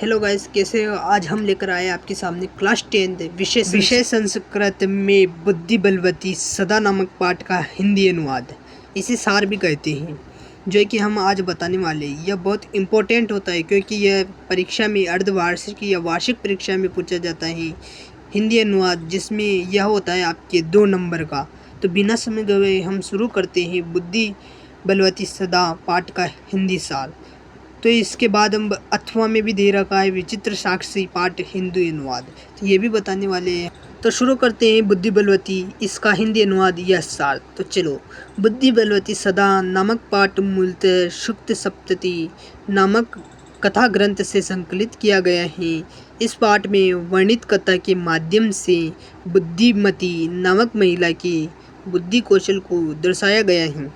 Hello guys, कैसे हो। आज हम लेकर आए आपके सामने क्लास 10 विषय संस्कृत में बुद्धि बलवती सदा नामक पाठ का हिंदी अनुवाद, इसे सार भी कहते हैं, जो कि हम आज बताने वाले हैं। यह बहुत इम्पोर्टेंट होता है क्योंकि यह परीक्षा में अर्धवार्षिक या वार्षिक परीक्षा में पूछा जाता है हिंदी अनुवाद, जिसमें यह होता है आपके 2 नंबर का। तो बिना समय गए हम शुरू करते हैं बुद्धि बलवती सदा पाठ का हिंदी सार। तो इसके बाद हम अथवा में भी दे रखा है विचित्र साक्षी पाठ हिंदी अनुवाद, तो ये भी बताने वाले हैं। तो शुरू करते हैं बुद्धि बलवती इसका हिंदी अनुवाद यह सार। तो चलो, बुद्धि बलवती सदा नामक पाठ मूलतः शुक्त सप्तति नामक कथा ग्रंथ से संकलित किया गया है। इस पाठ में वर्णित कथा के माध्यम से बुद्धिमती नामक महिला के बुद्धि कौशल को दर्शाया गया है।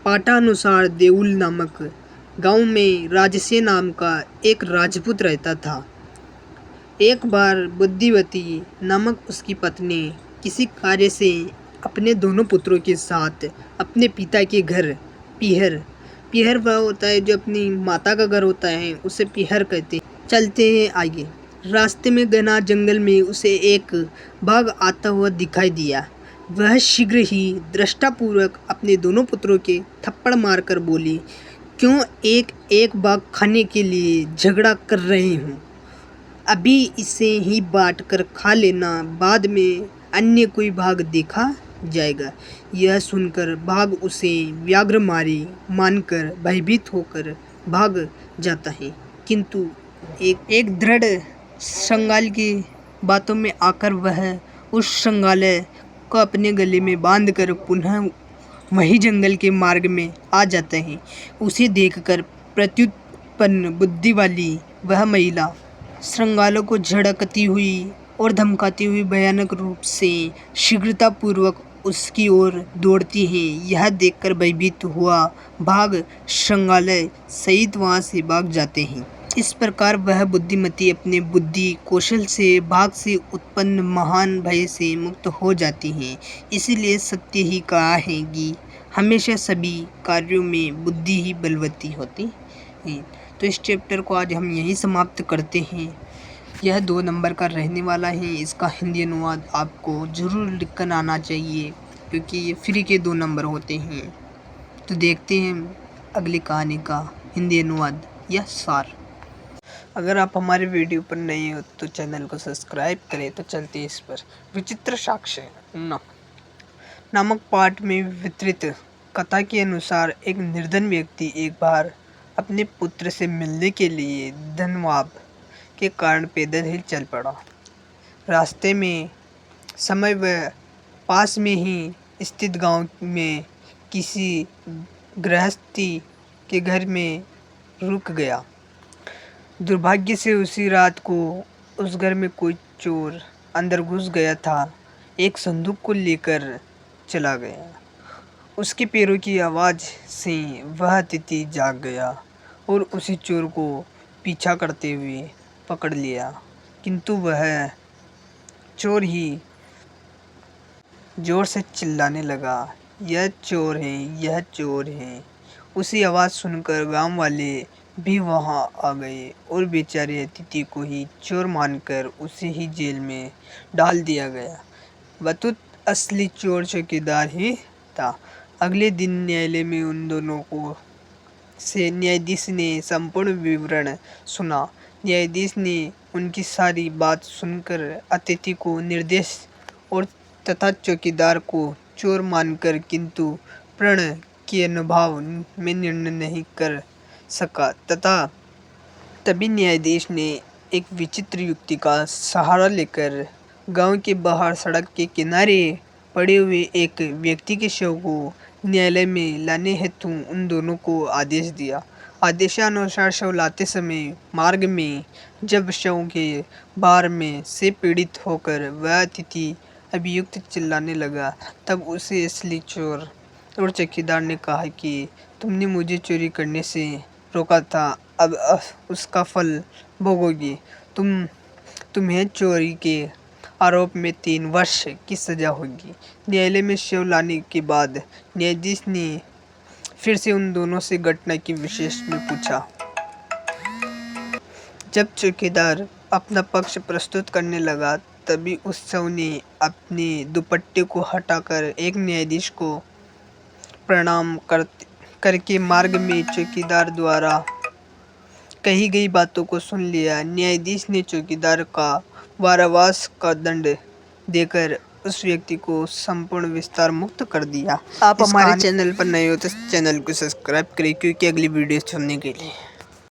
पाठानुसार देउल नामक गांव में राजसे नाम का एक राजपूत रहता था। एक बार बुद्धिवती नामक उसकी पत्नी किसी कार्य से अपने दोनों पुत्रों के साथ अपने पिता के घर पीहर वह होता है जो अपनी माता का घर होता है, उसे पीहर कहते हैं। चलते हैं आगे। रास्ते में घना जंगल में उसे एक बाघ आता हुआ दिखाई दिया। वह शीघ्र ही दृष्टापूर्वक अपने दोनों पुत्रों के थप्पड़ मारकर बोली, क्यों एक एक बाघ खाने के लिए झगड़ा कर रहे हूँ? अभी इसे ही बांट कर खा लेना, बाद में अन्य कोई बाघ देखा जाएगा। यह सुनकर बाघ उसे व्याघ्र मानकर भयभीत होकर भाग जाता है, किंतु एक दृढ़ श्रृंगाल की बातों में आकर वह उस श्रृंगाल को अपने गले में बांधकर पुनः वही जंगल के मार्ग में आ जाते हैं। उसे देखकर प्रत्युत्पन्न बुद्धि वाली वह महिला श्रृंगालों को झड़कती हुई और धमकाती हुई भयानक रूप से शीघ्रतापूर्वक उसकी ओर दौड़ती है। यह देखकर भयभीत हुआ बाघ श्रृंगालय सहित वहां से भाग जाते हैं। इस प्रकार वह बुद्धिमती अपने बुद्धि कौशल से बाघ से उत्पन्न महान भय से मुक्त हो जाती है। इसीलिए सत्य ही कहा है कि हमेशा सभी कार्यों में बुद्धि ही बलवती होती है। तो इस चैप्टर को आज हम यही समाप्त करते हैं। यह 2 नंबर का रहने वाला है। इसका हिंदी अनुवाद आपको ज़रूर लिखकर आना चाहिए, क्योंकि ये फ्री के 2 नंबर होते हैं। तो देखते हैं अगली कहानी का हिंदी अनुवाद या सार। अगर आप हमारे वीडियो पर नए हो तो चैनल को सब्सक्राइब करें। तो चलते हैं इस पर। विचित्र साक्ष्य नामक पाठ में वितरित कथा के अनुसार एक निर्धन व्यक्ति एक बार अपने पुत्र से मिलने के लिए धनवाब के कारण पैदल ही चल पड़ा। रास्ते में समय वह पास में ही स्थित गांव में किसी गृहस्थी के घर में रुक गया। दुर्भाग्य से उसी रात को उस घर में कोई चोर अंदर घुस गया था। एक संदूक को लेकर चला गया। उसके पैरों की आवाज़ से वह अतिथि जाग गया और उसी चोर को पीछा करते हुए पकड़ लिया, किंतु वह चोर ही जोर से चिल्लाने लगा, यह चोर है, यह चोर है। उसी आवाज़ सुनकर गांव वाले भी वहां आ गए और बेचारे अतिथि को ही चोर मानकर उसे ही जेल में डाल दिया गया। वह तो असली चोर चौकीदार ही था। अगले दिन न्यायालय में उन दोनों को से न्यायाधीश ने संपूर्ण विवरण सुना। न्यायाधीश ने उनकी सारी बात सुनकर अतिथि को निर्दोष और तथा चौकीदार को चोर मानकर किंतु प्रण के अनुभाव में निर्णय नहीं कर सका, तथा तभी न्यायाधीश ने एक विचित्र युक्ति का सहारा लेकर गांव के बाहर सड़क के किनारे पड़े हुए एक व्यक्ति के शव को न्यायालय में लाने हेतु उन दोनों को आदेश दिया। आदेशानुसार शव लाते समय मार्ग में जब शव के बाहर में से पीड़ित होकर वह अतिथि अभियुक्त चिल्लाने लगा, तब उसे असली चोर और चौकीदार ने कहा कि तुमने मुझे चोरी करने से रोका था, अब उसका फल भोगोगी। तुम्हें चोरी के आरोप में 3 वर्ष की सजा होगी। न्यायालय में शव लाने के बाद न्यायाधीश ने फिर से उन दोनों से घटना की विशेष में पूछा। जब चौकीदार अपना पक्ष प्रस्तुत करने लगा तभी उत्सव ने अपने दुपट्टे को हटाकर एक न्यायाधीश को प्रणाम करके मार्ग में चौकीदार द्वारा कही गई बातों को सुन लिया। न्यायाधीश ने चौकीदार का वारावास का दंड देकर उस व्यक्ति को संपूर्ण विस्तार मुक्त कर दिया। आप हमारे चैनल पर नए हो तो चैनल को सब्सक्राइब करें क्योंकि अगली वीडियो सुनने के लिए।